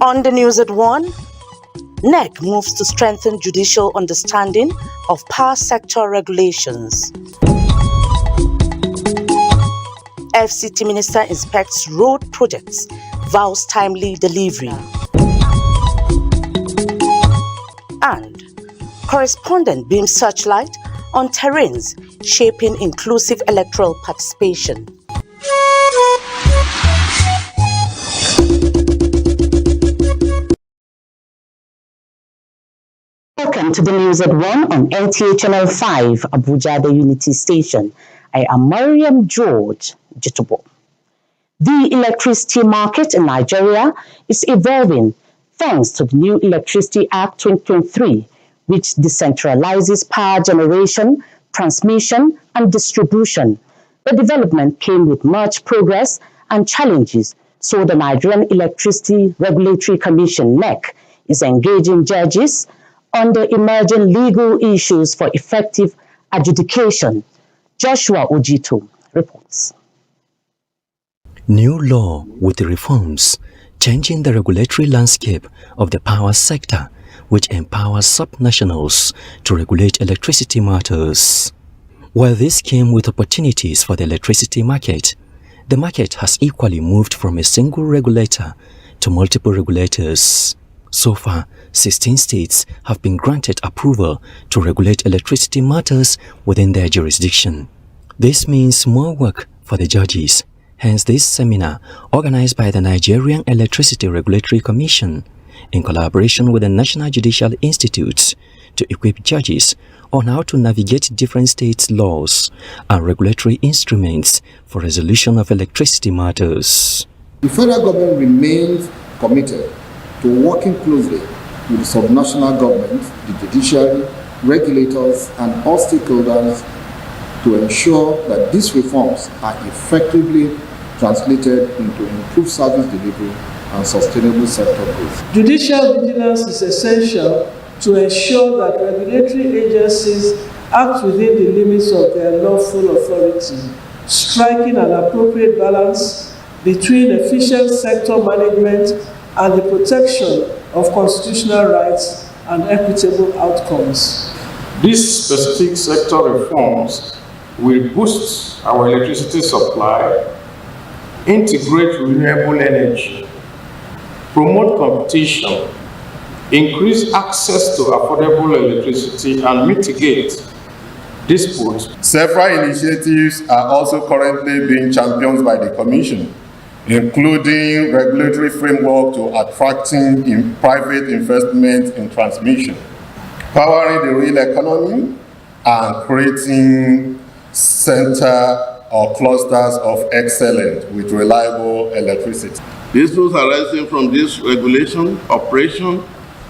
On the news at 1, NEC moves to strengthen judicial understanding of power sector regulations. FCT Minister inspects road projects, vows timely delivery. And correspondent beams searchlight on terrains shaping inclusive electoral participation. Welcome to the news at 1 on NTA Channel 5, Abuja, the Unity Station. I am Mariam George Jitobo. The electricity market in Nigeria is evolving thanks to the new Electricity Act 2023, which decentralizes power generation, transmission, and distribution. The development came with much progress and challenges, so the Nigerian Electricity Regulatory Commission, NEC, is engaging judges on the emerging legal issues for effective adjudication. Joshua Ojito reports. New law with reforms changing the regulatory landscape of the power sector, which empowers subnationals to regulate electricity matters. While this came with opportunities for the electricity market, the market has equally moved from a single regulator to multiple regulators. So far, 16 states have been granted approval to regulate electricity matters within their jurisdiction. This means more work for the judges. Hence, this seminar, organized by the Nigerian Electricity Regulatory Commission in collaboration with the National Judicial Institute, to equip judges on how to navigate different states' laws and regulatory instruments for resolution of electricity matters. The federal government remains committed to working closely with the subnational governments, the judiciary, regulators, and all stakeholders to ensure that these reforms are effectively translated into improved service delivery and sustainable sector growth. Judicial vigilance is essential to ensure that regulatory agencies act within the limits of their lawful authority, striking an appropriate balance between efficient sector management and the protection of constitutional rights and equitable outcomes. These specific sector reforms will boost our electricity supply, integrate renewable energy, promote competition, increase access to affordable electricity, and mitigate disputes. Several initiatives are also currently being championed by the Commission, including regulatory framework to attracting private investment in transmission, powering the real economy, and creating center or clusters of excellence with reliable electricity. Issues arising from this regulation, operation,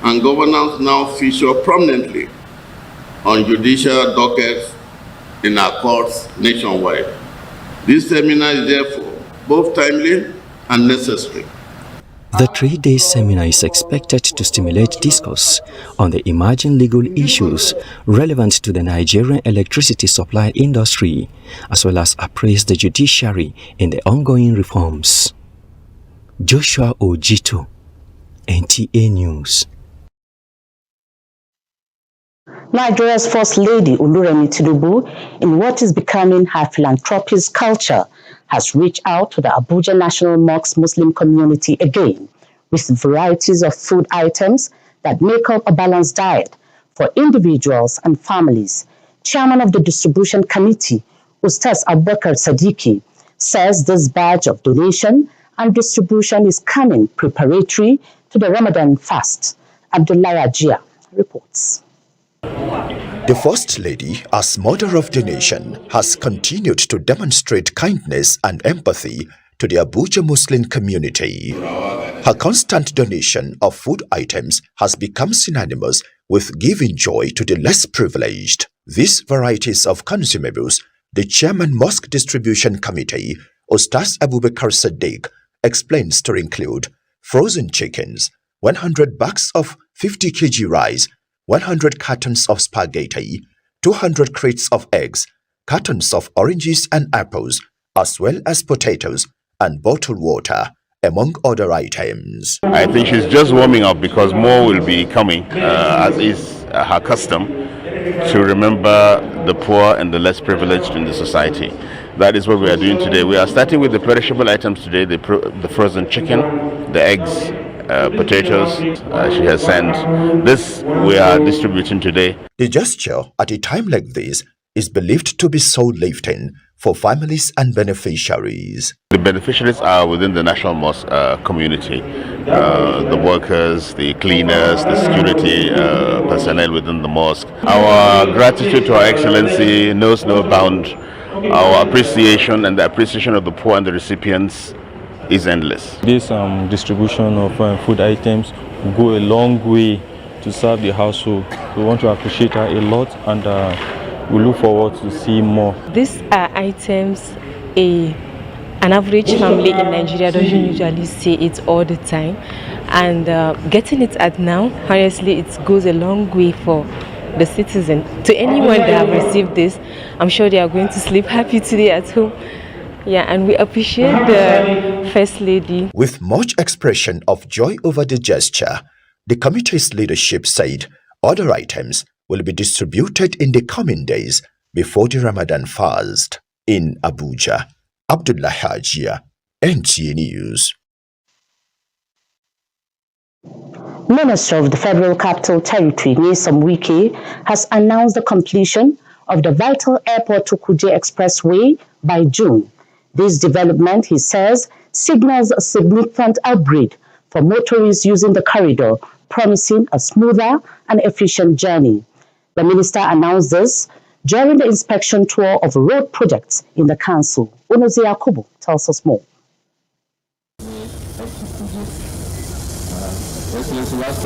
and governance now feature prominently on judicial dockets in our courts nationwide. This seminar is therefore both timely and necessary. The 3-day seminar is expected to stimulate discourse on the emerging legal issues relevant to the Nigerian electricity supply industry, as well as appraise the judiciary in the ongoing reforms. Joshua Ojito, NTA News. Nigeria's First Lady Oluremi Tinubu, in what is becoming her philanthropist culture, has reached out to the Abuja National Mosque Muslim community again with varieties of food items that make up a balanced diet for individuals and families. Chairman of the Distribution Committee, Ustaz Abubakar Sadiqi, says this batch of donation and distribution is coming preparatory to the Ramadan fast. Abdullah Ajia reports. The First Lady, as Mother of the Nation, has continued to demonstrate kindness and empathy to the Abuja Muslim community. Her constant donation of food items has become synonymous with giving joy to the less privileged. These varieties of consumables, the Chairman Mosque Distribution Committee, Ustaz Abubakar Sadiq, explains to include frozen chickens, 100 bags of 50 kg rice, 100 cartons of spaghetti, 200 crates of eggs, cartons of oranges and apples, as well as potatoes and bottled water, among other items. I think she's just warming up because more will be coming, as is her custom, to remember the poor and the less privileged in the society. That is what we are doing today. We are starting with the perishable items today, the frozen chicken, the eggs, potatoes she has sent. This we are distributing today. The gesture at a time like this is believed to be soul-lifting for families and beneficiaries. The beneficiaries are within the National Mosque community, the workers, the cleaners, the security personnel within the mosque. Our gratitude to Her Excellency knows no bound. Our appreciation and the appreciation of the poor and the recipients is endless. This distribution of food items will go a long way to serve the household. We want to appreciate her a lot, and we look forward to see more. These are items an average family in Nigeria doesn't usually see it all the time, and getting it at now, honestly, it goes a long way for the citizen. To anyone that have received this, I'm sure they are going to sleep happy today at home. Yeah, and we appreciate the First Lady. With much expression of joy over the gesture, the committee's leadership said other items will be distributed in the coming days before the Ramadan fast. In Abuja, Abdullah Hajia, NTA News. Minister of the Federal Capital Territory, Nyesom Wike, has announced the completion of the vital Airport to Kuje Expressway by June. This development, he says, signals a significant upgrade for motorists using the corridor, promising a smoother and efficient journey. The minister announced this during the inspection tour of road projects in the council. Onozi Yakubu tells us more.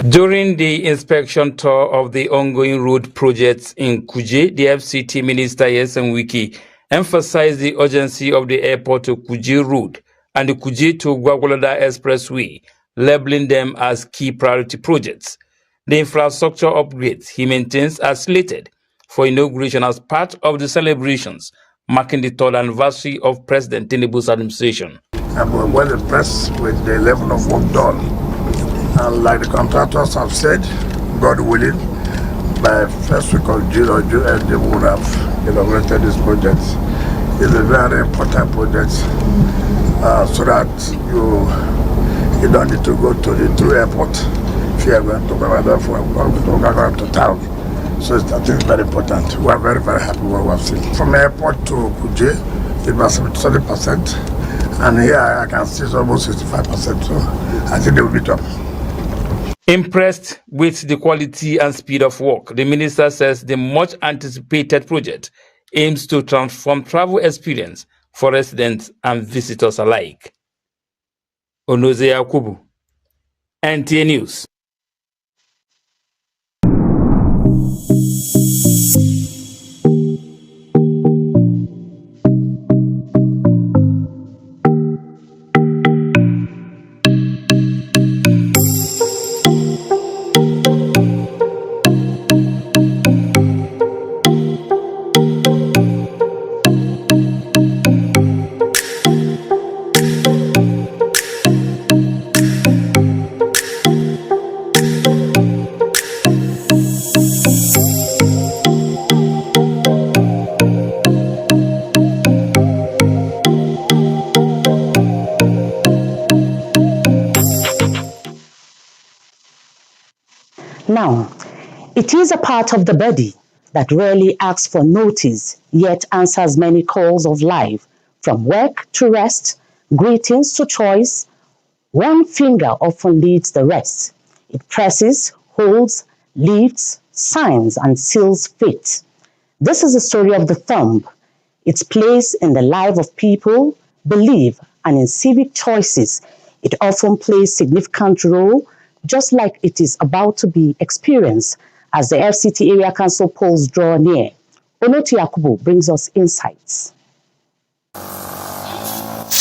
During the inspection tour of the ongoing road projects in Kuje, the FCT Minister Nyesom Wike emphasized the urgency of the Airport to Kuje Road and the Kuje to Gwagwalada Expressway, labeling them as key priority projects. The infrastructure upgrades he maintains are slated for inauguration as part of the celebrations marking the third anniversary of President Tinubu's administration. I'm well impressed with the level of work done. And like the contractors have said, God willing, by first week of June or July, they would have inaugurated this project. It's a very important project, so that you don't need to go to the two airport if you are going to go to town. So I think it's very important. We are very, very happy with what we have seen. From airport to Kuje, it was 30%, and here I can see it's almost 65%, so I think they will be up. Impressed with the quality and speed of work, the minister says the much anticipated project aims to transform travel experience for residents and visitors alike. Onoze Yakubu, NTA News. Now, it is a part of the body that rarely asks for notice, yet answers many calls of life, from work to rest, greetings to choice. One finger often leads the rest. It presses, holds, lifts, signs, and seals fate. This is the story of the thumb, its place in the life of people, belief, and in civic choices. It often plays a significant role, just like it is about to be experienced as the FCT Area Council polls draw near. Onoti Yakubu brings us insights.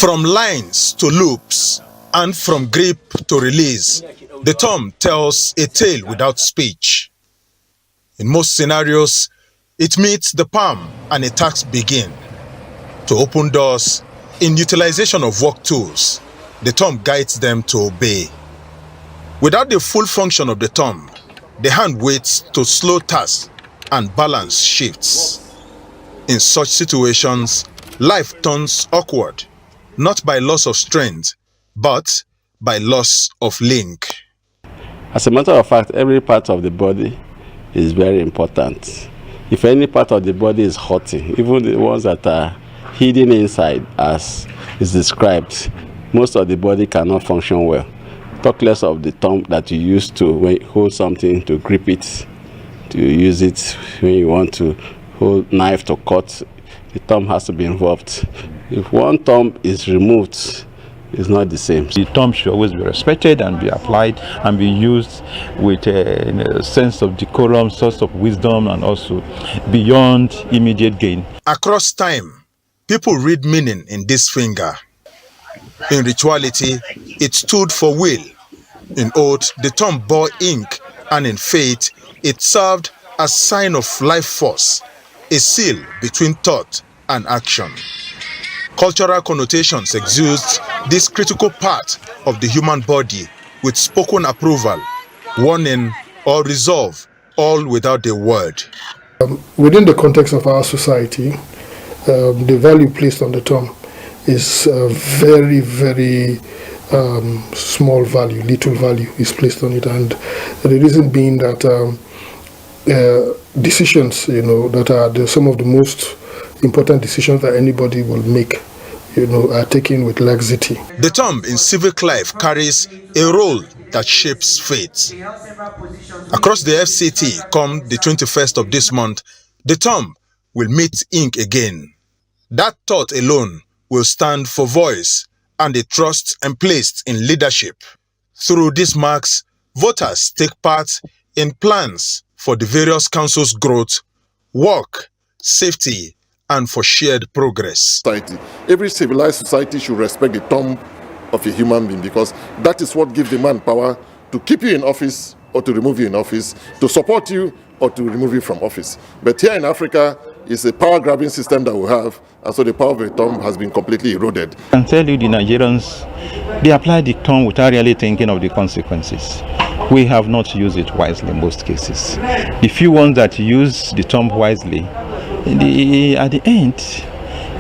From lines to loops and from grip to release, the thumb tells a tale without speech. In most scenarios, it meets the palm and attacks begin to open doors in utilization of work tools, the thumb guides them to obey. Without the full function of the thumb, the hand waits to slow tasks and balance shifts. In such situations, life turns awkward, not by loss of strength, but by loss of link. As a matter of fact, every part of the body is very important. If any part of the body is hurting, even the ones that are hidden inside, as is described, most of the body cannot function well. Talk less of the thumb that you use to hold something, to grip it, to use it when you want to hold knife to cut. The thumb has to be involved. If one thumb is removed, it's not the same. The thumb should always be respected and be applied and be used with a sense of decorum, source of wisdom, and also beyond immediate gain. Across time, people read meaning in this finger. In rituality, it stood for will. In oath, the thumb bore ink, and in faith, it served as sign of life force, a seal between thought and action. Cultural connotations exude this critical part of the human body with spoken approval, warning, or resolve, all without a word. Within the context of our society, the value placed on the thumb is very, very small value, little value is placed on it, and the reason being that decisions, that are some of the most important decisions that anybody will make, are taken with laxity. The thumb in civic life carries a role that shapes fate. Across the FCT, come the 21st of this month, the thumb will meet ink again. That thought alone will stand for voice and the trust emplaced in leadership. Through these marks, voters take part in plans for the various councils' growth, work, safety, and for shared progress. Every civilized society should respect the thumb of a human being, because that is what gives the man power to keep you in office or to remove you in office, to support you or to remove you from office. But here in Africa, it's a power-grabbing system that we have, and so the power of the thumb has been completely eroded. I can tell you the Nigerians, they apply the thumb without really thinking of the consequences. We have not used it wisely in most cases. The few ones that use the thumb wisely, at the end,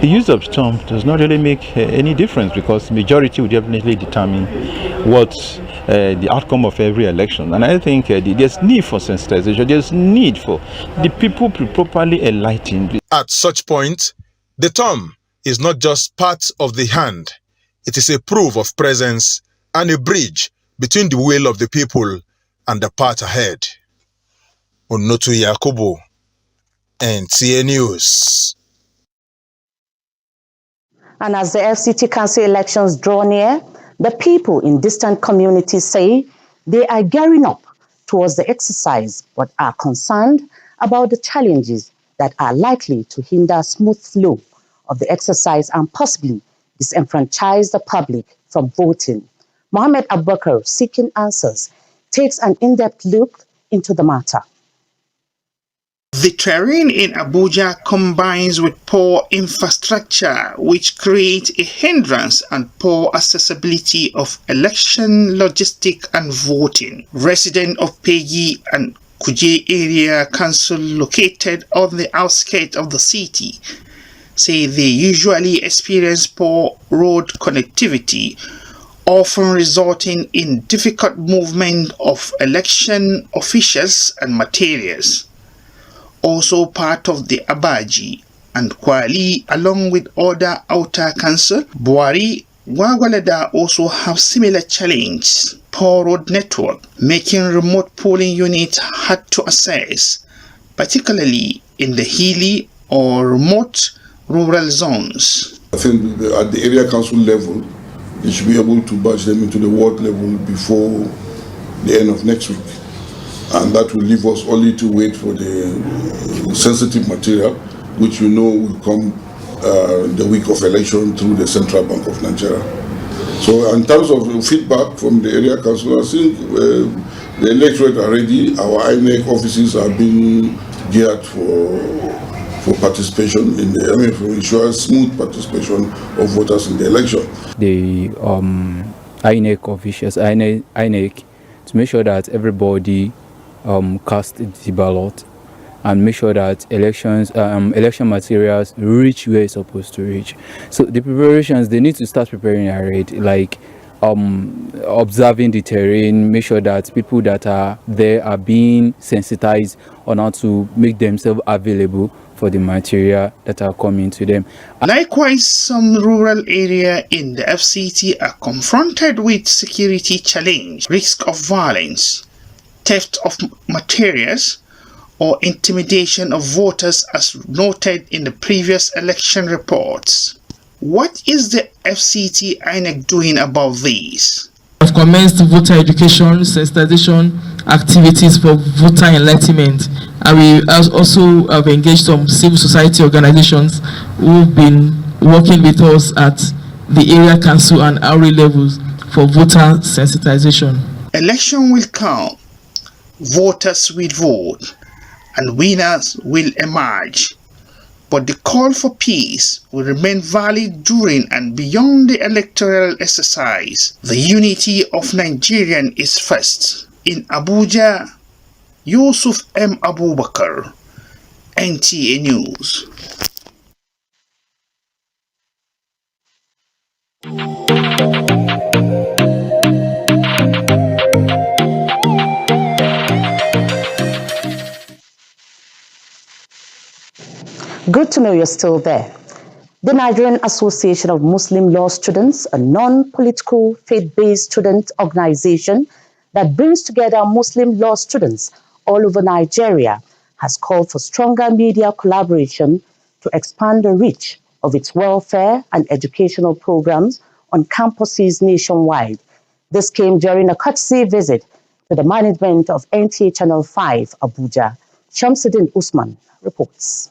the use of thumb does not really make any difference, because majority will definitely determine what the outcome of every election. And I think there's need for sensitization, there's need for the people to be properly enlightened. At such point, the thumb is not just part of the hand, it is a proof of presence and a bridge between the will of the people and the path ahead. Onotu Yakubu, NTA News. And as the FCT Council elections draw near, the people in distant communities say they are gearing up towards the exercise, but are concerned about the challenges that are likely to hinder smooth flow of the exercise and possibly disenfranchise the public from voting. Mohammed Abubakar, seeking answers, takes an in-depth look into the matter. The terrain in Abuja combines with poor infrastructure, which creates a hindrance and poor accessibility of election logistics and voting. Residents of Pegi and Kuje area council, located on the outskirts of the city, say they usually experience poor road connectivity, often resulting in difficult movement of election officials and materials. Also part of the Abaji and Kwali, along with other outer council, Buari, Gwagwalada also have similar challenge, poor road network, making remote polling units hard to access, particularly in the hilly or remote rural zones. I think at the area council level, they should be able to batch them into the ward level before the end of next week. And that will leave us only to wait for the sensitive material, which will come the week of election through the Central Bank of Nigeria. So in terms of feedback from the area council, I think the electorate are ready. Our INEC offices are being geared for for participation in the, for ensure smooth participation of voters in the election. The INEC officials, INEC, to make sure that everybody cast the ballot and make sure that election materials reach where it's supposed to reach. So the preparations, they need to start preparing already, like observing the terrain, make sure that people that are there are being sensitized on how to make themselves available for the material that are coming to them. Likewise, some rural areas in the FCT are confronted with security challenge, risk of violence, theft of materials, or intimidation of voters as noted in the previous election reports. What is the FCT INEC doing about these? We have commenced voter education, sensitization activities for voter enlightenment, and we also have engaged some civil society organizations who have been working with us at the area council and RA levels for voter sensitization. Election will come, voters will vote, and winners will emerge. But the call for peace will remain valid during and beyond the electoral exercise. The unity of Nigerians is first. In Abuja, Yusuf M. Abubakar, NTA News. Good to know you're still there. The Nigerian Association of Muslim Law Students, a non-political, faith-based student organization that brings together Muslim law students all over Nigeria, has called for stronger media collaboration to expand the reach of its welfare and educational programs on campuses nationwide. This came during a courtesy visit to the management of NTA Channel 5, Abuja. Shamsuddin Usman reports.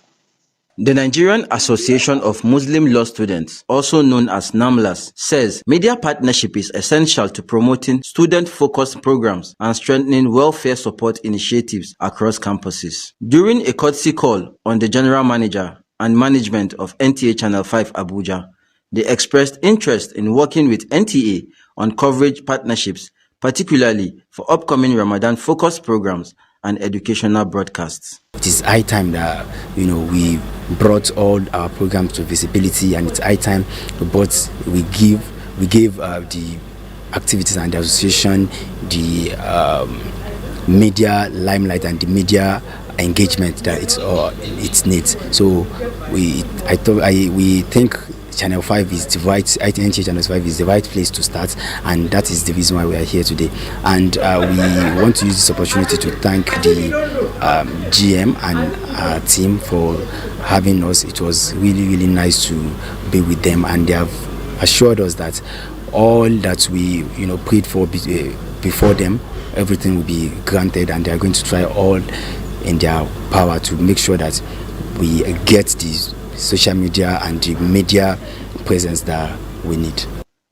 The Nigerian Association of Muslim Law Students, also known as NAMLAS, says media partnership is essential to promoting student-focused programs and strengthening welfare support initiatives across campuses. During a courtesy call on the general manager and management of NTA Channel 5 Abuja, they expressed interest in working with NTA on coverage partnerships, particularly for upcoming Ramadan-focused programs and educational broadcasts. It is high time that we brought all our programs to visibility, and it's high time we gave the activities and the association the media limelight and the media engagement that it needs. So we think Channel 5 is the right, NTA Channel 5 is the right place to start, and that is the reason why we are here today. And we want to use this opportunity to thank the GM and our team for having us. It was really, really nice to be with them, and they have assured us that all that we prayed for before them, everything will be granted, and they are going to try all in their power to make sure that we get these social media and the media presence that we need.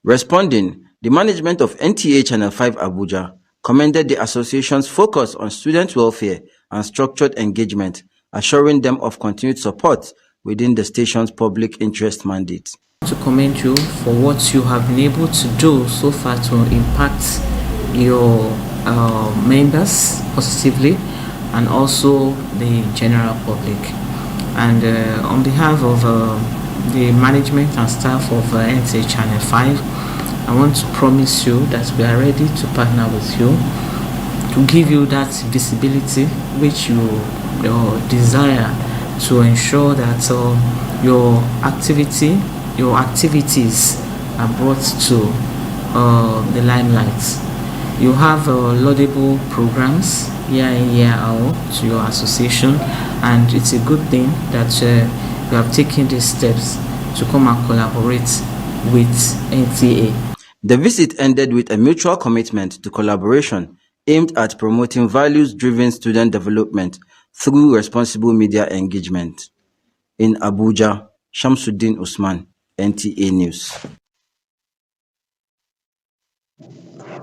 Responding, the management of NTA Channel 5 Abuja commended the association's focus on student welfare and structured engagement, assuring them of continued support within the station's public interest mandate. To commend you for what you have been able to do so far to impact your members positively and also the general public. And on behalf of the management and staff of NTA Channel 5, I want to promise you that we are ready to partner with you to give you that visibility which you desire, to ensure that your activities are brought to the limelight. You have laudable programs year in, year out to your association, and it's a good thing that you have taken these steps to come and collaborate with NTA. The visit ended with a mutual commitment to collaboration aimed at promoting values-driven student development through responsible media engagement. In Abuja, Shamsuddin Usman, NTA News.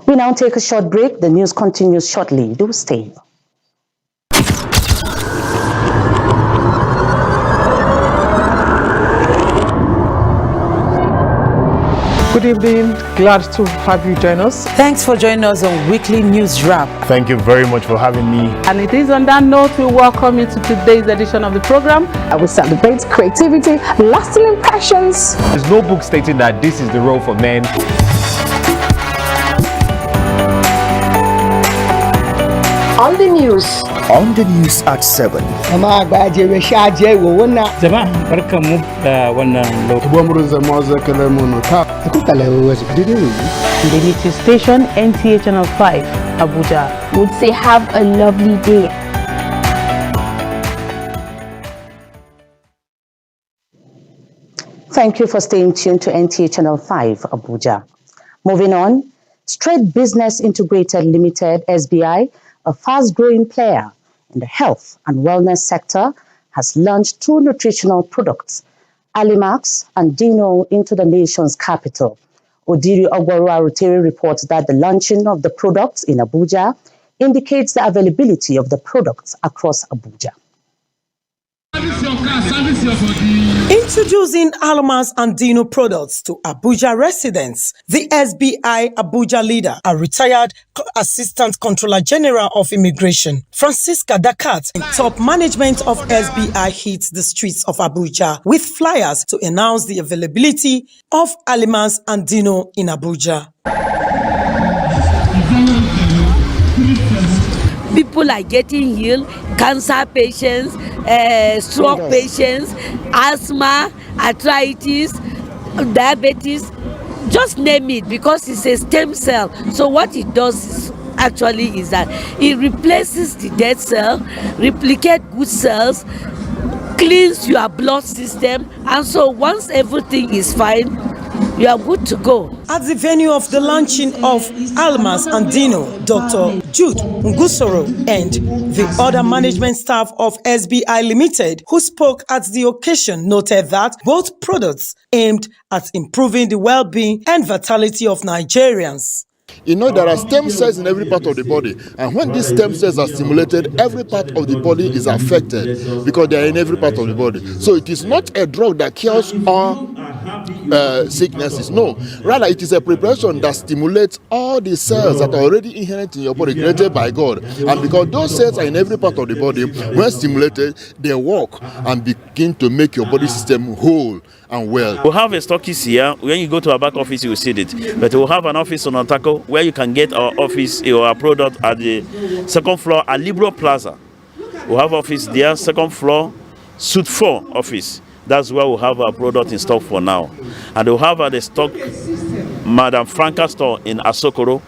We now take a short break. The news continues shortly. Do stay. Good evening. Glad to have you join us. Thanks for joining us on Weekly News Wrap. Thank you very much for having me. And it is on that note we welcome you to today's edition of the program. I will celebrate creativity, lasting impressions. There's no book stating that this is the role for men. On the news. On the news at 7. Unity Station, NTA Channel 5, Abuja. Would say have a lovely day. Thank you for staying tuned to NTA Channel 5, Abuja. Moving on, Straight Business Integrated Limited, SBI, a fast-growing player in the health and wellness sector, has launched 2 nutritional products, Alimax and Dino, into the nation's capital. Odiri Ogboru Arutere reports that the launching of the products in Abuja indicates the availability of the products across Abuja. Introducing Alimax and Dino products to Abuja residents, the SBI Abuja leader, a retired Assistant Controller General of Immigration, Francisca Dakat, and top management of SBI hits the streets of Abuja with flyers to announce the availability of Alimax and Dino in Abuja. People are getting healed, cancer patients, stroke patients, asthma, arthritis, diabetes, just name it, because it's a stem cell. So what it does actually is that it replaces the dead cell, replicate good cells, cleans your blood system, and so once everything is fine, you are good to go. At the venue of the launching of Alimax and Dino, Dr. Jude Ngusoro and the other management staff of SBI Limited, who spoke at the occasion, noted that both products aimed at improving the well-being and vitality of Nigerians. You know, there are stem cells in every part of the body, and when these stem cells are stimulated, every part of the body is affected because they are in every part of the body. So it is not a drug that cures all sicknesses. No, rather it is a preparation that stimulates all the cells that are already inherent in your body, created by God. And because those cells are in every part of the body, when stimulated, they work and begin to make your body system whole and well. We'll have a stockist here. When you go to our back office, you will see it. But we'll have an office on Otako where you can get our office or our product at the second floor at Libro Plaza. We'll have office there, second floor, Suite 4 office. That's where we'll have our product in stock for now. And we'll have at the stock Madam Franca store in Asokoro.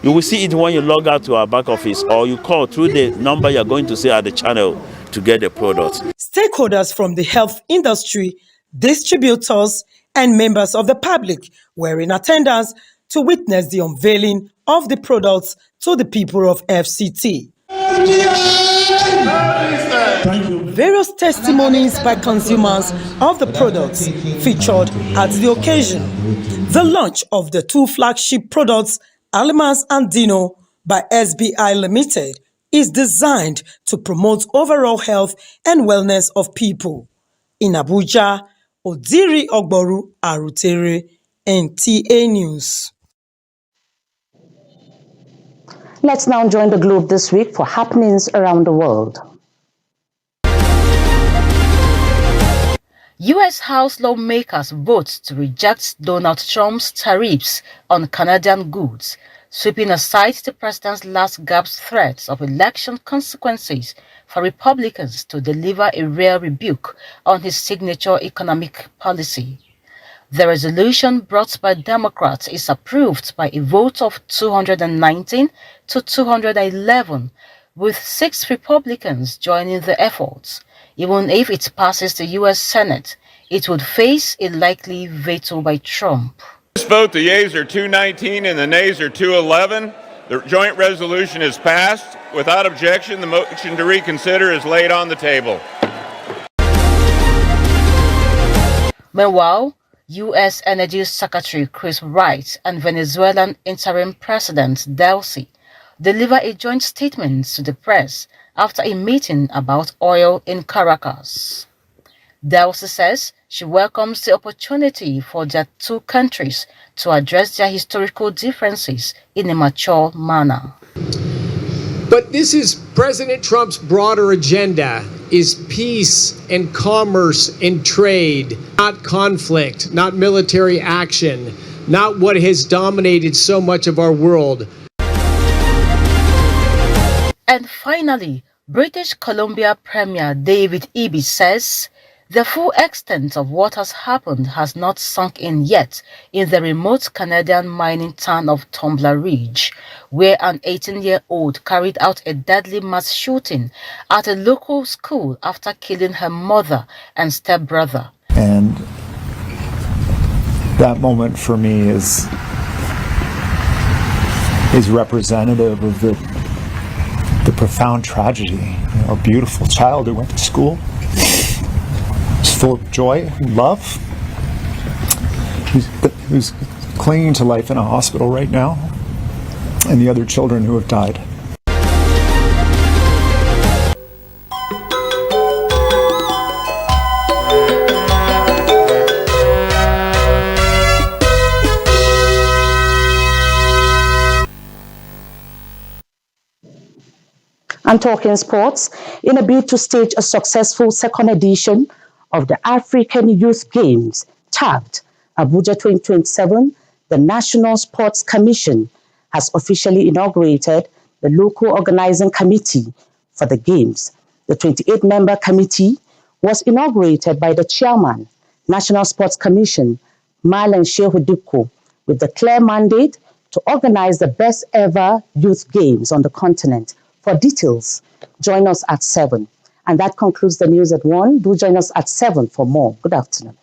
You will see it when you log out to our back office or you call through the number you're going to see at the channel to get the product. Stakeholders from the health industry, distributors, and members of the public were in attendance to witness the unveiling of the products to the people of FCT. Various testimonies by consumers of the products featured at the occasion. The launch of the 2 flagship products, Alimax and Dino, by SBI Limited, is designed to promote overall health and wellness of people. In Abuja, Odiri Ogboru Arutere, NTA News. Let's now join the globe this week for happenings around the world. U.S. House lawmakers vote to reject Donald Trump's tariffs on Canadian goods, sweeping aside the president's last-gasp threats of election consequences for Republicans to deliver a rare rebuke on his signature economic policy. The resolution brought by Democrats is approved by a vote of 219 to 211, with 6 Republicans joining the efforts. Even if it passes the U.S. Senate, it would face a likely veto by Trump. This vote, the yeas are 219 and the nays are 211. The joint resolution is passed. Without objection, the motion to reconsider is laid on the table. Meanwhile, U.S. Energy Secretary Chris Wright and Venezuelan interim President Delcy delivered a joint statement to the press after a meeting about oil in Caracas. Delcy says She welcomes the opportunity for their two countries to address their historical differences in a mature manner. But this is President Trump's broader agenda, is peace and commerce and trade, not conflict, not military action, not what has dominated so much of our world. And finally, British Columbia Premier David Eby says the full extent of what has happened has not sunk in yet in the remote Canadian mining town of Tumbler Ridge, where an 18-year-old carried out a deadly mass shooting at a local school after killing her mother and stepbrother. And that moment for me is representative of the profound tragedy. A beautiful child who went to school, was full of joy, love, who's clinging to life in a hospital right now, and the other children who have died. And talking sports, in a bid to stage a successful second edition of the African Youth Games, tagged Abuja 2027, the National Sports Commission has officially inaugurated the local organizing committee for the Games. The 28-member committee was inaugurated by the chairman, National Sports Commission, Malan Shehu Dikko, with the clear mandate to organize the best ever youth games on the continent. For details, join us at 7. And that concludes the news at 1. Do join us at 7 for more. Good afternoon.